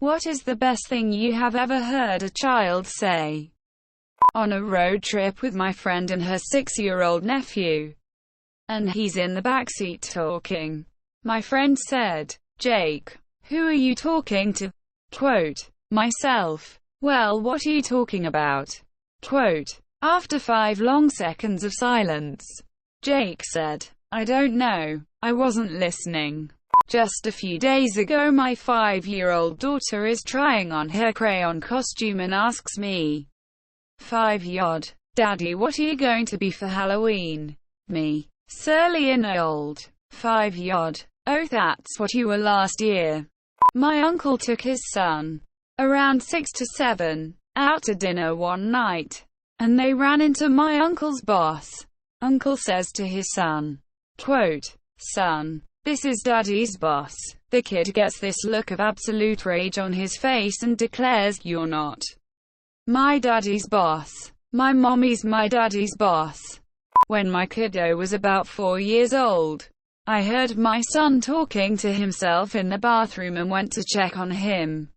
What is the best thing you have ever heard a child say? On a road trip with my friend and her 6-year-old nephew. And he's in the backseat talking. My friend said, "Jake, who are you talking to?" Quote, "Myself." "Well, what are you talking about?" Quote, after 5 long seconds of silence, Jake said, "I don't know. I wasn't listening. Just a few days ago my 5-year-old daughter is trying on her crayon costume and asks me, 5-year-old, Daddy, what are you going to be for Halloween?" Me, surly and old. 5-year-old, "Oh, that's what you were last year." My uncle took his son, around 6 to 7, out to dinner one night, and they ran into my uncle's boss. Uncle says to his son, quote, "Son, this is Daddy's boss." The kid gets this look of absolute rage on his face and declares, "You're not my daddy's boss. My mommy's my daddy's boss." When my kiddo was about 4 years old, I heard my son talking to himself in the bathroom and went to check on him.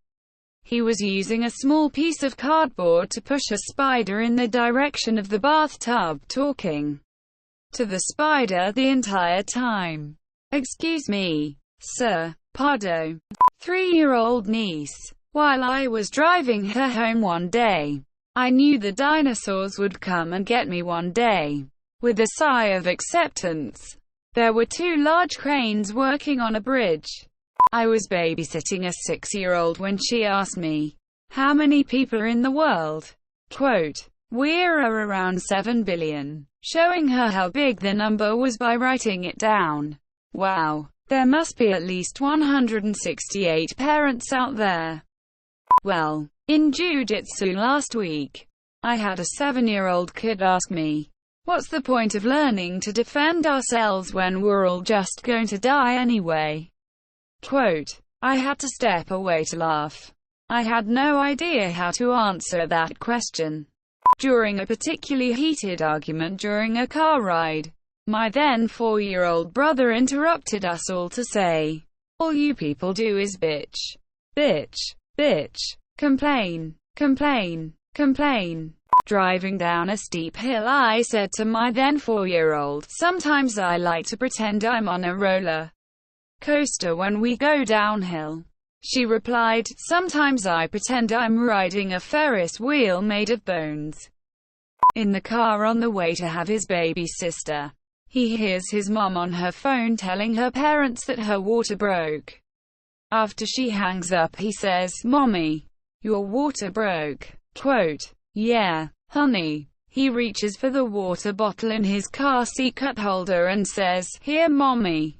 He was using a small piece of cardboard to push a spider in the direction of the bathtub, talking to the spider the entire time. "Excuse me, sir, pardon." 3-year-old niece. While I was driving her home one day, I knew the dinosaurs would come and get me one day. With a sigh of acceptance, there were 2 large cranes working on a bridge. I was babysitting a 6-year-old when she asked me, "How many people are in the world?" Quote, "We're around 7 billion. Showing her how big the number was by writing it down. "Wow, there must be at least 168 parents out there." Well, in jiu-jitsu last week, I had a 7-year-old kid ask me, "What's the point of learning to defend ourselves when we're all just going to die anyway?" Quote, I had to step away to laugh. I had no idea how to answer that question. During a particularly heated argument during a car ride, my then 4-year-old brother interrupted us all to say, "All you people do is bitch, bitch, bitch, complain, complain, complain." Driving down a steep hill, I said to my then 4-year-old, "Sometimes I like to pretend I'm on a roller coaster when we go downhill." She replied, "Sometimes I pretend I'm riding a Ferris wheel made of bones." In the car on the way to have his baby sister, he hears his mom on her phone telling her parents that her water broke. After she hangs up, he says, "Mommy, your water broke." Quote, "Yeah, honey." He reaches for the water bottle in his car seat cup holder and says, "Here, mommy."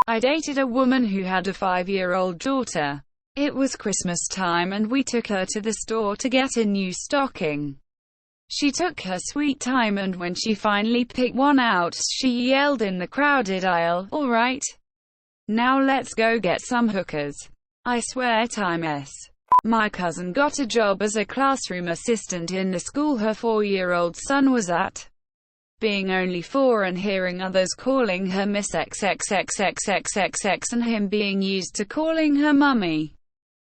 I dated a woman who had a 5-year-old daughter. It was Christmas time and we took her to the store to get a new stocking. She took her sweet time, and when she finally picked one out, she yelled in the crowded aisle, "All right, now let's go get some hookers." I swear time. My cousin got a job as a classroom assistant in the school her 4-year-old son was at. Being only 4 and hearing others calling her Miss XXXXXXX and him being used to calling her Mummy,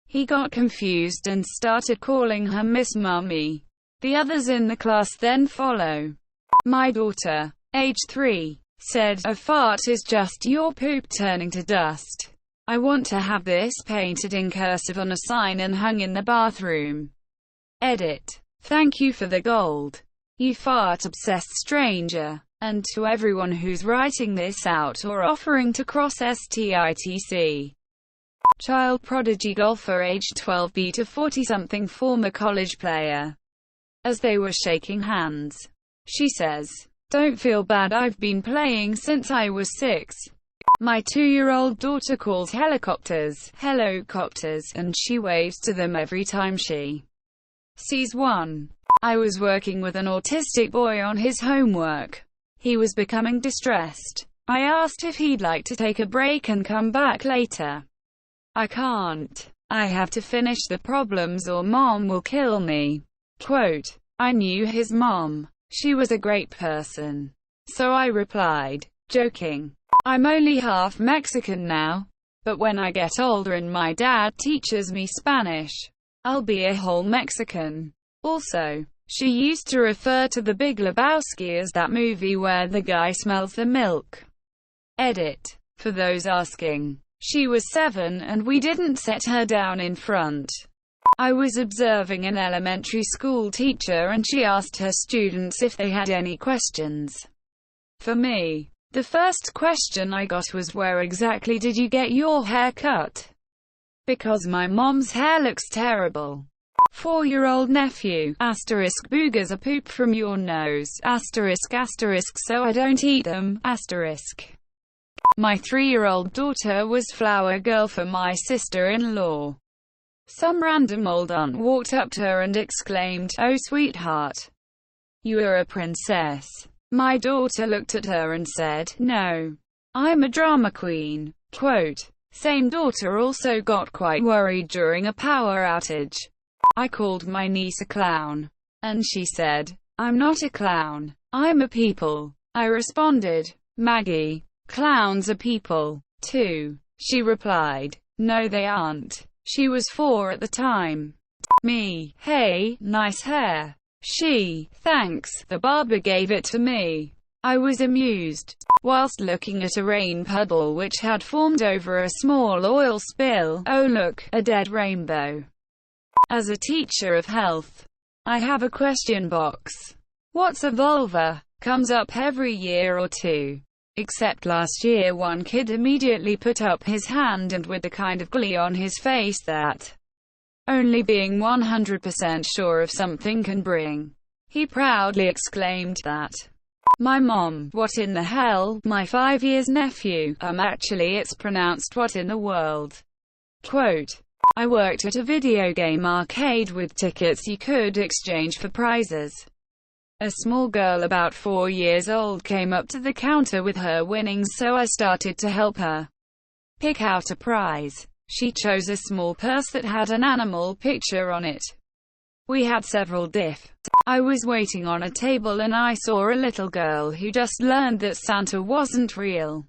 he got confused and started calling her Miss Mummy. The others in the class then follow. My daughter, age 3, said, "A fart is just your poop turning to dust. I want to have this painted in cursive on a sign and hung in the bathroom." Edit. Thank you for the gold, you fart-obsessed stranger. And to everyone who's writing this out or offering to cross STITC. Child prodigy golfer aged 12 beat a 40-something former college player. As they were shaking hands, she says, "Don't feel bad, I've been playing since I was 6. My 2-year-old daughter calls helicopters, hellocopters, and she waves to them every time she sees one." I was working with an autistic boy on his homework. He was becoming distressed. I asked if he'd like to take a break and come back later. "I can't. I have to finish the problems or Mom will kill me." Quote, I knew his mom. She was a great person. So I replied, joking, "I'm only half Mexican now, But when I get older and my dad teaches me Spanish, I'll be a whole Mexican. Also, she used to refer to The Big Lebowski as that movie where the guy smells the milk. Edit. For those asking, she was 7 and we didn't set her down in front. I was observing an elementary school teacher and she asked her students if they had any questions. For me, the first question I got was, where exactly did you get your hair cut? Because my mom's hair looks terrible. 4-year-old nephew, asterisk, boogers are poop from your nose, asterisk, asterisk, so I don't eat them, asterisk. My 3-year-old daughter was flower girl for my sister-in-law. Some random old aunt walked up to her and exclaimed, "Oh sweetheart, you are a princess." My daughter looked at her and said, "No, I'm a drama queen." Quote. Same daughter also got quite worried during a power outage. I called my niece a clown, and she said, "I'm not a clown, I'm a people." I responded, "Maggie, clowns are people, too." She replied, "No they aren't." She was 4 at the time. Me, "Hey, nice hair." She, "Thanks, the barber gave it to me." I was amused, whilst looking at a rain puddle which had formed over a small oil spill. Oh look, a dead rainbow. As a teacher of health, I have a question box. What's a vulva? Comes up every year or two. Except last year one kid immediately put up his hand and with the kind of glee on his face that only being 100% sure of something can bring. He proudly exclaimed that. My mom, "What in the hell?" My 5 years nephew, actually it's pronounced "what in the world." Quote. I worked at a video game arcade with tickets you could exchange for prizes. A small girl about 4 years old came up to the counter with her winnings, so I started to help her pick out a prize. She chose a small purse that had an animal picture on it. We had several diff. I was waiting on a table and I saw a little girl who just learned that Santa wasn't real.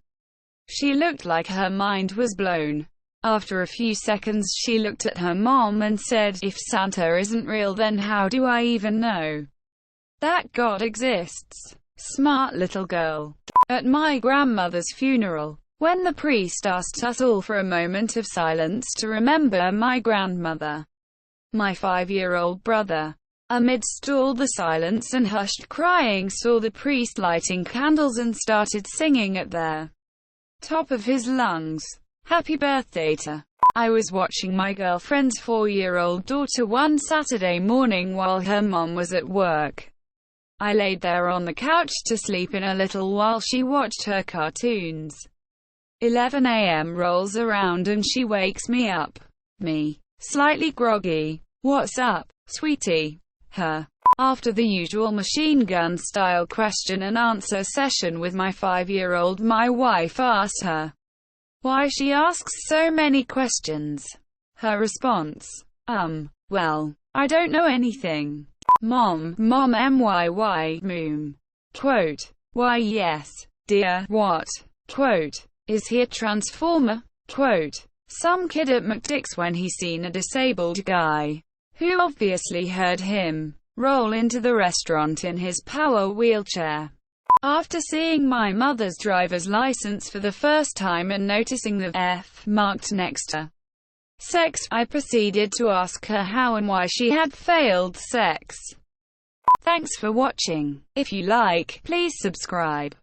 She looked like her mind was blown. After a few seconds she looked at her mom and said, "If Santa isn't real, then how do I even know that God exists?" Smart little girl. At my grandmother's funeral, when the priest asked us all for a moment of silence to remember my grandmother, my 5-year-old brother, amidst all the silence and hushed crying, saw the priest lighting candles and started singing at the top of his lungs, "Happy birthday to." I was watching my girlfriend's 4-year-old daughter one Saturday morning while her mom was at work. I laid there on the couch to sleep in a little while she watched her cartoons. 11 a.m. rolls around and she wakes me up. Me, slightly groggy. "What's up, sweetie?" Her. After the usual machine gun style question and answer session with my 5-year-old, my wife asked her why she asks so many questions. Her response, well, I don't know anything. Mom, MYY, moom. Quote. Why yes, dear, what? Quote. Is he a transformer? Quote. Some kid at McDick's when he seen a disabled guy, who obviously heard him, roll into the restaurant in his power wheelchair. After seeing my mother's driver's license for the first time and noticing the F marked next to sex, I proceeded to ask her how and why she had failed sex. Thanks for watching. If you like, please subscribe.